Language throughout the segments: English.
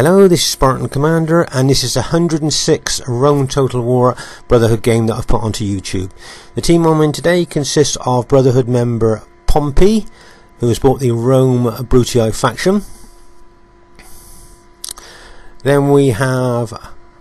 Hello, this is Spartan Commander, and this is the 106 Rome Total War Brotherhood game that I've put onto YouTube. The team I'm in today consists of Brotherhood member Pompey, who has bought the Rome Brutii faction. Then we have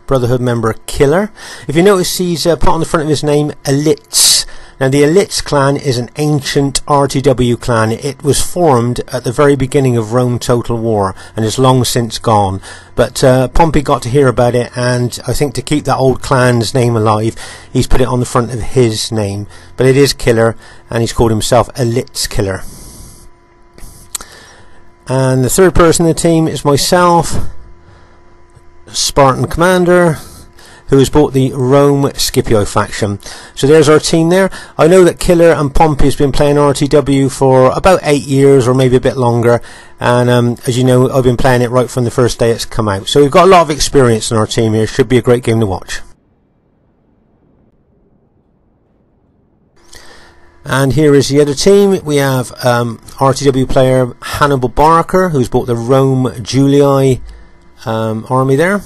Brotherhood member Killer. If you notice, he's put on the front of his name Elites. Now, the Elites clan is an ancient RTW clan. It was formed at the very beginning of Rome Total War and is long since gone. But Pompey got to hear about it, and I think to keep that old clan's name alive, he's put it on the front of his name. But it is Killer, and he's called himself Elites Killer. And the third person in the team is myself, Spartan Commander, who has bought the Rome Scipio faction. So there's our team there. I know that Killer and Pompey has been playing RTW for about 8 years or maybe a bit longer, and as you know, I've been playing it right from the first day it's come out. So we've got a lot of experience in our team here. Should be a great game to watch. And here is the other team. We have RTW player Hannibal Barker, who's bought the Rome Julii army there.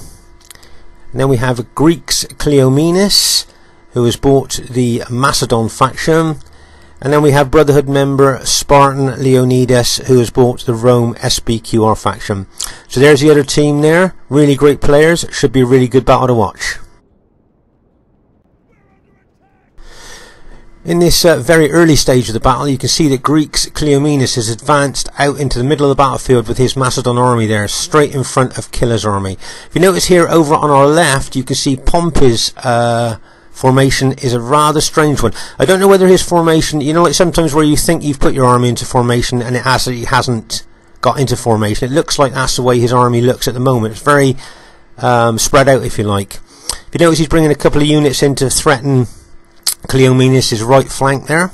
And then we have Greeks Cleomenes, who has bought the Macedon faction. And then we have Brotherhood member Spartan Leonidas, who has bought the Rome SBQR faction. So there's the other team there. Really great players. Should be a really good battle to watch. In this very early stage of the battle, you can see that Greeks Cleomenes has advanced out into the middle of the battlefield with his Macedon army there, straight in front of Killer's army. If you notice here over on our left, you can see Pompey's formation is a rather strange one. I don't know whether his formation, you know, like sometimes where you think you've put your army into formation and it actually hasn't got into formation. It looks like that's the way his army looks at the moment. It's very spread out, if you like. If you notice, he's bringing a couple of units in to threaten Cleomenes' right flank there,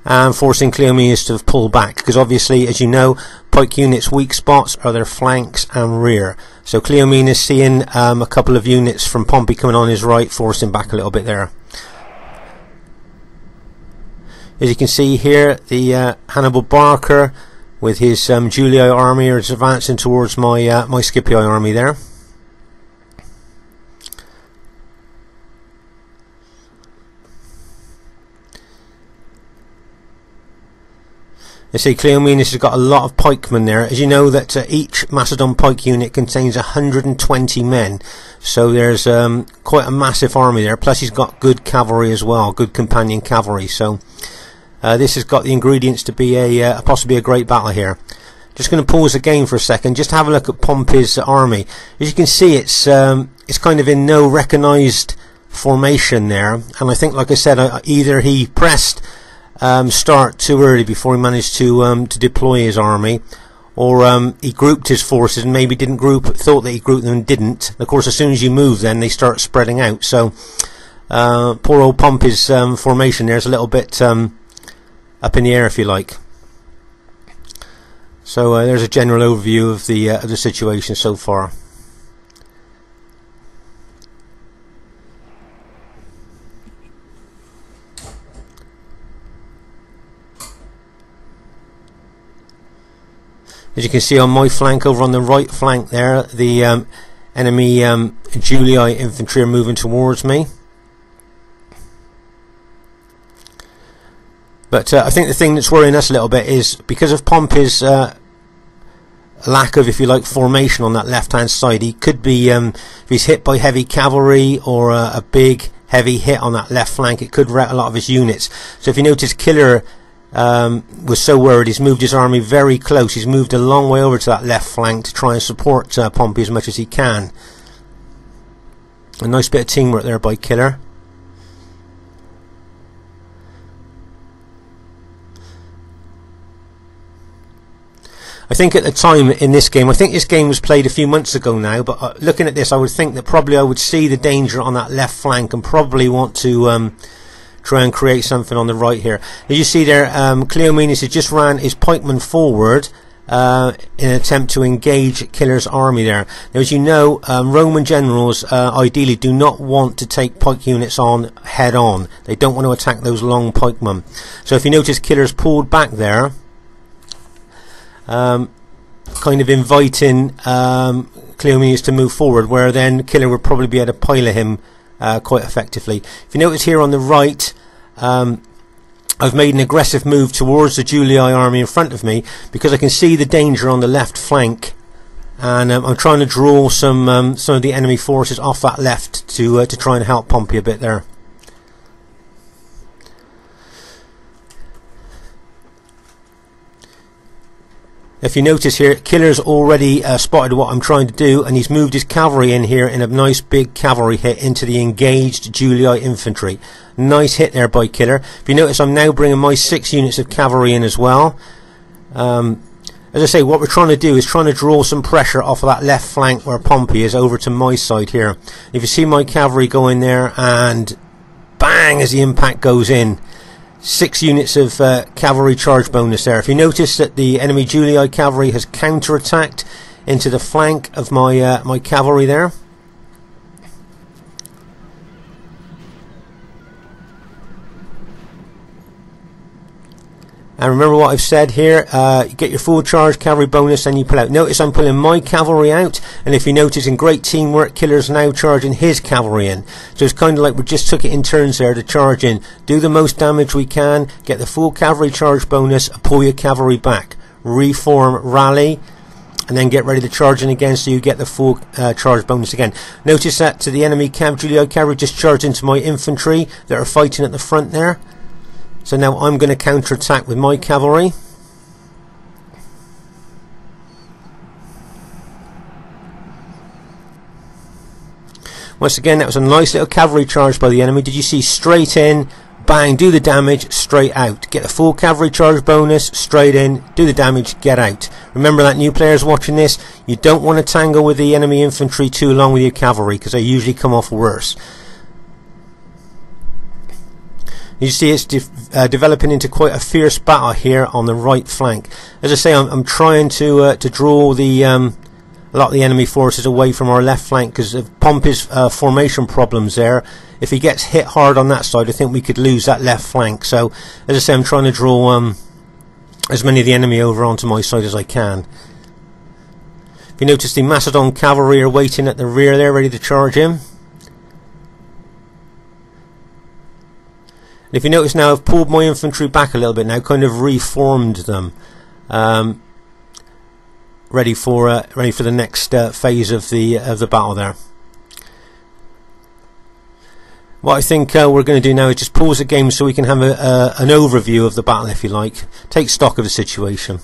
and forcing Cleomenes to pull back, because obviously, as you know, pike units' weak spots are their flanks and rear. So Cleomenes, seeing a couple of units from Pompey coming on his right, forced him back a little bit there. As you can see here, the Hannibal Barker with his Julii army is advancing towards my my Scipio army there. You see Cleomenes has got a lot of pikemen there. As you know, that each Macedon pike unit contains 120 men, so there's quite a massive army there. Plus he's got good cavalry as well, good companion cavalry. So this has got the ingredients to be a possibly a great battle here. Just going to pause the game for a second, just have a look at Pompey's army. As you can see, it's kind of in no recognised formation there, and I think, like I said, either he pressed start too early before he managed to deploy his army, or he grouped his forces and maybe didn't thought that he grouped them and didn't. Of course, as soon as you move, then they start spreading out. So poor old Pompey's formation there is a little bit up in the air, if you like. So there's a general overview of the situation so far. As you can see on my flank, over on the right flank there, the enemy Julii infantry are moving towards me. But I think the thing that's worrying us a little bit is because of Pompey's lack of, if you like, formation on that left-hand side. He could be, if he's hit by heavy cavalry or a big heavy hit on that left flank, it could wreck a lot of his units. So if you notice, Killer was so worried, he's moved his army very close. He's moved a long way over to that left flank to try and support Pompey as much as he can. A nice bit of teamwork there by Killer. I think at the time in this game, I think this game was played a few months ago now, but looking at this, I would think that probably I would see the danger on that left flank and probably want to try and create something on the right here. As you see there, Cleomenes has just ran his pikemen forward in an attempt to engage Killer's army there. Now, as you know, Roman generals ideally do not want to take pike units on head on. They don't want to attack those long pikemen. So if you notice, Killer's pulled back there. kind of inviting Cleomenes to move forward, where then Killer would probably be able to pilot him quite effectively. If you notice here on the right, I've made an aggressive move towards the Julii army in front of me because I can see the danger on the left flank, and I'm trying to draw some of the enemy forces off that left to try and help Pompey a bit there. If you notice here, Killer's already spotted what I'm trying to do, and he's moved his cavalry in here in a nice big cavalry hit into the engaged Julii infantry. Nice hit there by Killer. If you notice, I'm now bringing my 6 units of cavalry in as well. As I say, what we're trying to do is trying to draw some pressure off of that left flank where Pompey is over to my side here. If you see my cavalry go in there, and bang, as the impact goes in, 6 units of cavalry charge bonus there. If you notice that the enemy Julii cavalry has counter-attacked into the flank of my my cavalry there. And remember what I've said here, you get your full charge cavalry bonus and you pull out. Notice I'm pulling my cavalry out, and if you notice, in great teamwork, Killer's now charging his cavalry in. So it's kind of like we just took it in turns there to charge in. Do the most damage we can, get the full cavalry charge bonus, pull your cavalry back, reform, rally, and then get ready to charge in again so you get the full charge bonus again. Notice that to the enemy Julii cavalry just charged into my infantry that are fighting at the front there. So now I'm going to counter-attack with my cavalry. Once again, that was a nice little cavalry charge by the enemy. Did you see? Straight in, bang, do the damage, straight out. Get the full cavalry charge bonus, straight in, do the damage, get out. Remember that, new players watching this, you don't want to tangle with the enemy infantry too long with your cavalry, because they usually come off worse. You see it's developing into quite a fierce battle here on the right flank. As I say, I'm trying to draw the a lot of the enemy forces away from our left flank because of Pompey's formation problems there. If he gets hit hard on that side, I think we could lose that left flank. So, as I say, I'm trying to draw as many of the enemy over onto my side as I can. If you notice, the Macedon cavalry are waiting at the rear there, ready to charge him. And if you notice now, I've pulled my infantry back a little bit now, kind of reformed them, ready for the next phase of the battle there. What I think we're going to do now is just pause the game so we can have an overview of the battle, if you like, take stock of the situation.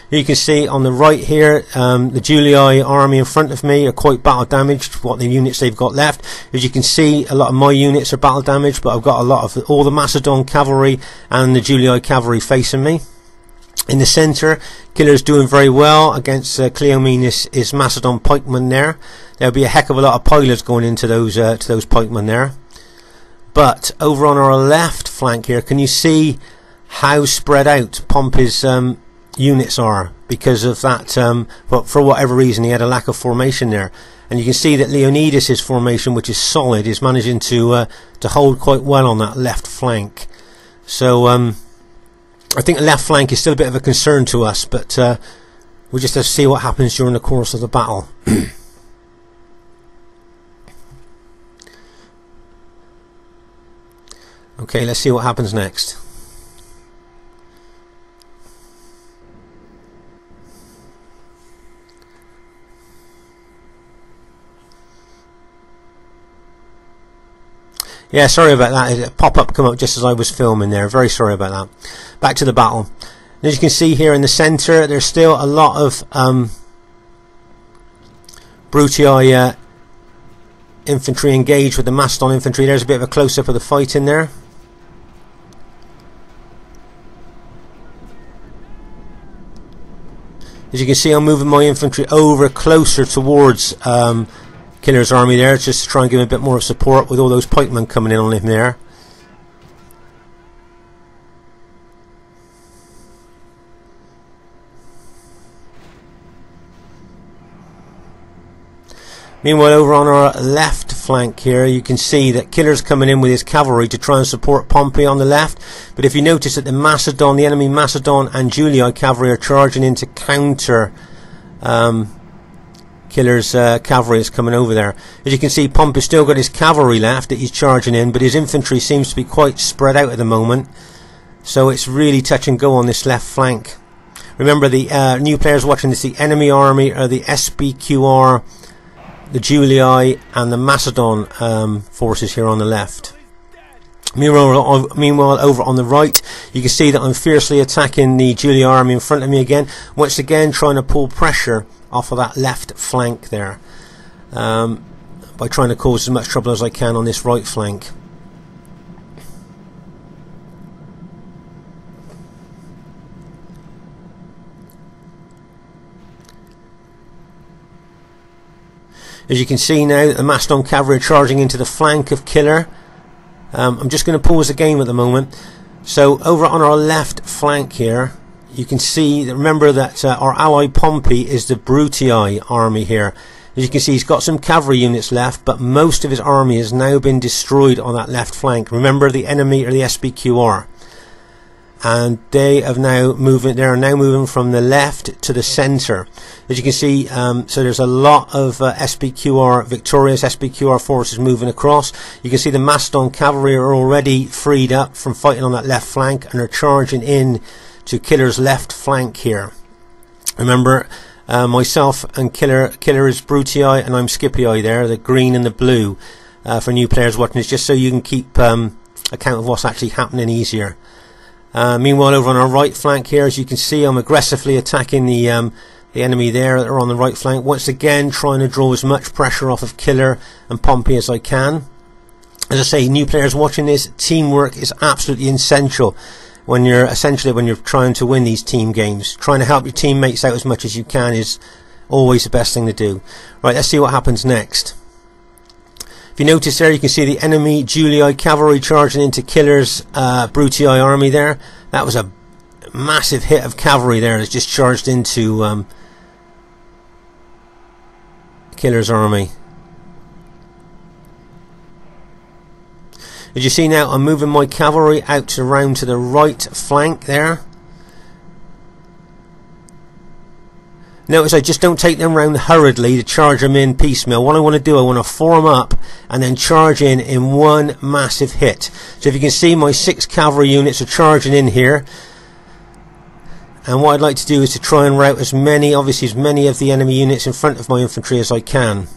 You can see on the right here, the Julii army in front of me are quite battle damaged, what the units they've got left. As you can see, a lot of my units are battle damaged, but I've got a lot of all the Macedon cavalry and the Julii cavalry facing me. In the centre, Killer's doing very well against Cleomenes' Macedon pikemen there. There'll be a heck of a lot of pilers going into those pikemen there. But over on our left flank here, can you see how spread out Pompey's units are because of that? But for whatever reason, he had a lack of formation there, and you can see that Leonidas' formation, which is solid, is managing to hold quite well on that left flank. So I think the left flank is still a bit of a concern to us, but we'll just have to see what happens during the course of the battle. Okay, let's see what happens next. Yeah, sorry about that. A pop-up come up just as I was filming there. Very sorry about that. Back to the battle. As you can see here in the centre, there's still a lot of Brutii infantry engaged with the Macedon infantry. There's a bit of a close-up of the fight in there. As you can see, I'm moving my infantry over closer towards Killer's army there, just to try and give him a bit more of support with all those pikemen coming in on him there. Meanwhile, over on our left flank here, you can see that Killer's coming in with his cavalry to try and support Pompey on the left. But if you notice that the enemy Macedon and Julii cavalry are charging in to counter Killer's cavalry is coming over there. As you can see, Pompey's still got his cavalry left that he's charging in, but his infantry seems to be quite spread out at the moment, so it's really touch and go on this left flank. Remember, the new players watching this, the enemy army are the SBQR, the Julii and the Macedon forces here on the left. Meanwhile, over on the right, you can see that I'm fiercely attacking the Julii army in front of me again, once again trying to pull pressure off of that left flank there, by trying to cause as much trouble as I can on this right flank. As you can see now, the Macedon cavalry are charging into the flank of Killer. I'm just going to pause the game at the moment. So over on our left flank here, you can see that, remember that our ally Pompey is the Brutii army here. As you can see, he's got some cavalry units left, but most of his army has now been destroyed on that left flank. Remember, the enemy are the SBQR, and they are now moving from the left to the centre. As you can see, so there's a lot of victorious SBQR forces moving across. You can see the Macedon cavalry are already freed up from fighting on that left flank and are charging in to Killer's left flank here. Remember, myself and Killer is Brutii and I'm Scipii there, the green and the blue, for new players watching this, just so you can keep account of what's actually happening easier. Meanwhile, over on our right flank here, as you can see, I'm aggressively attacking the enemy there that are on the right flank, once again trying to draw as much pressure off of Killer and Pompey as I can. As I say, new players watching this, teamwork is absolutely essential when you're trying to win these team games. Trying to help your teammates out as much as you can is always the best thing to do. Right, let's see what happens next. If you notice there, you can see the enemy Julii cavalry charging into Killer's Brutii army there. That was a massive hit of cavalry there that's just charged into Killer's army. As you see now, I'm moving my cavalry out around to the right flank there. Notice I just don't take them round hurriedly to charge them in piecemeal. What I want to do, I want to form up and then charge in one massive hit. So if you can see, my 6 cavalry units are charging in here. And what I'd like to do is to try and rout as many of the enemy units in front of my infantry as I can.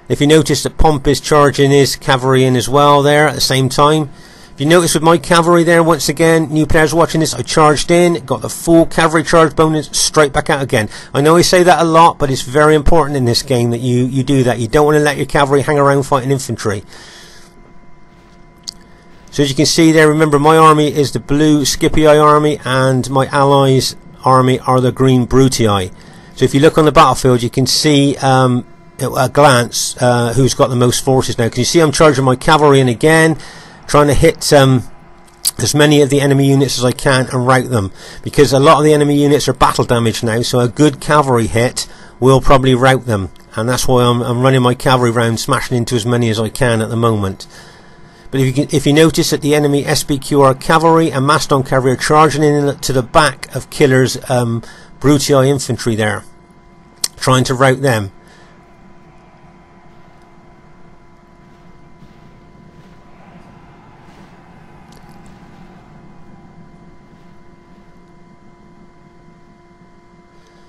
If you notice that Pompey's charging his cavalry in as well there at the same time. If you notice with my cavalry there, once again, new players watching this, I charged in, got the full cavalry charge bonus, straight back out again. I know I say that a lot, but it's very important in this game that you do that. You don't want to let your cavalry hang around fighting infantry. So as you can see there, remember my army is the blue Scipii army and my allies' army are the green Brutii. So if you look on the battlefield, you can see at a glance who's got the most forces now. Can you see I'm charging my cavalry in again, trying to hit as many of the enemy units as I can and rout them, because a lot of the enemy units are battle damaged now, so a good cavalry hit will probably rout them, and that's why I'm running my cavalry round, smashing into as many as I can at the moment. But if you notice that the enemy SBQR cavalry and Macedon cavalry are charging in to the back of Killer's Brutii infantry there, trying to rout them.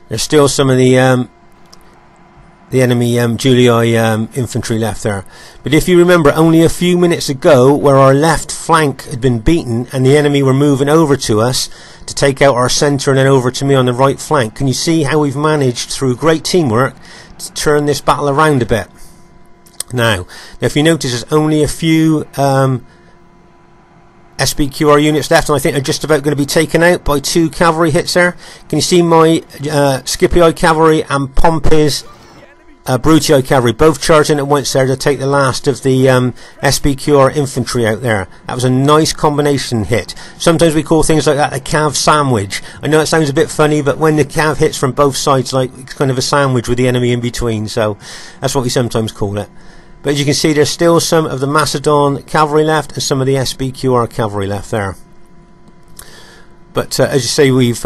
There's still some of the enemy Julii infantry left there. But if you remember, only a few minutes ago, where our left flank had been beaten and the enemy were moving over to us to take out our centre and then over to me on the right flank, can you see how we've managed, through great teamwork, to turn this battle around a bit? Now if you notice, there's only a few SBQR units left, and I think they're just about going to be taken out by 2 cavalry hits there. Can you see my Scipii cavalry and Pompey's Brutii cavalry both charging at once there to take the last of the SBQR infantry out there? That was a nice combination hit. Sometimes we call things like that a cav sandwich. I know it sounds a bit funny, but when the cav hits from both sides, like it's kind of a sandwich with the enemy in between, so that's what we sometimes call it. But as you can see, there's still some of the Macedon cavalry left and some of the SBQR cavalry left there. But as you say, we've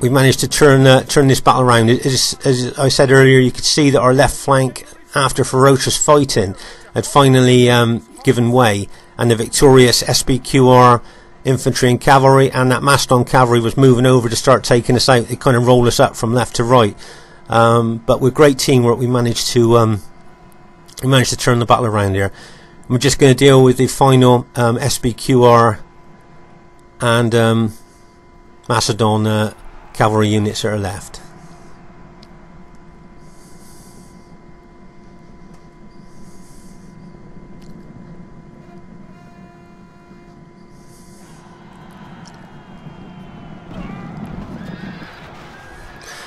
managed to turn this battle around. As I said earlier, you could see that our left flank, after ferocious fighting, had finally given way, and the victorious SBQR infantry and cavalry and that Macedon cavalry was moving over to start taking us out. They kind of roll us up from left to right, but with great teamwork we managed to turn the battle around here. And we're just going to deal with the final SBQR and Macedon cavalry units that are left.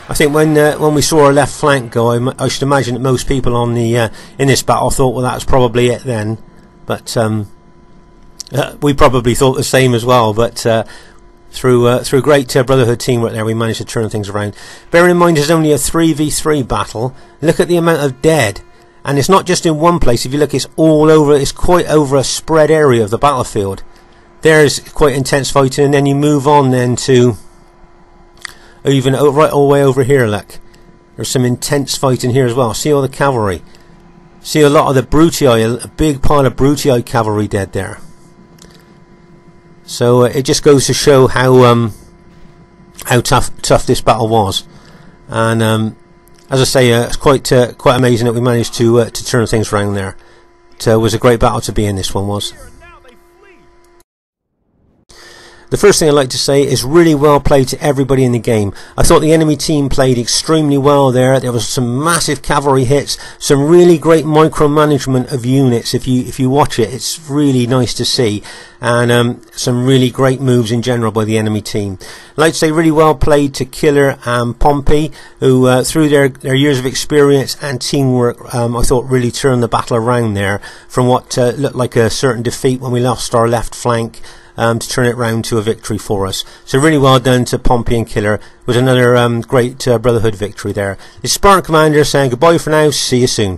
I think when we saw our left flank go, I should imagine that most people on the in this battle thought, well, that was probably it then. But we probably thought the same as well. But through great Brotherhood teamwork there, we managed to turn things around. Bearing in mind it's only a 3v3 battle, look at the amount of dead. And it's not just in one place. If you look, it's all over. It's quite over a spread area of the battlefield. There's quite intense fighting, and then you move on then to even right all the way over here. Look, there's some intense fighting here as well. See all the cavalry. See a lot of the Brutii, a big pile of Brutii cavalry dead there. So it just goes to show how tough this battle was. And as I say, it's quite amazing that we managed to turn things around there. It was a great battle to be in. This one was. The first thing I'd like to say is really well played to everybody in the game. I thought the enemy team played extremely well there. There was some massive cavalry hits, some really great micromanagement of units. If you watch it, it's really nice to see, and some really great moves in general by the enemy team. I'd like to say really well played to Killer and Pompey, who through their years of experience and teamwork, I thought really turned the battle around there from what looked like a certain defeat when we lost our left flank, to turn it round to a victory for us. So really well done to Pompey and Killer. It was another great Brotherhood victory there. It's Spartan Commander saying goodbye for now. See you soon.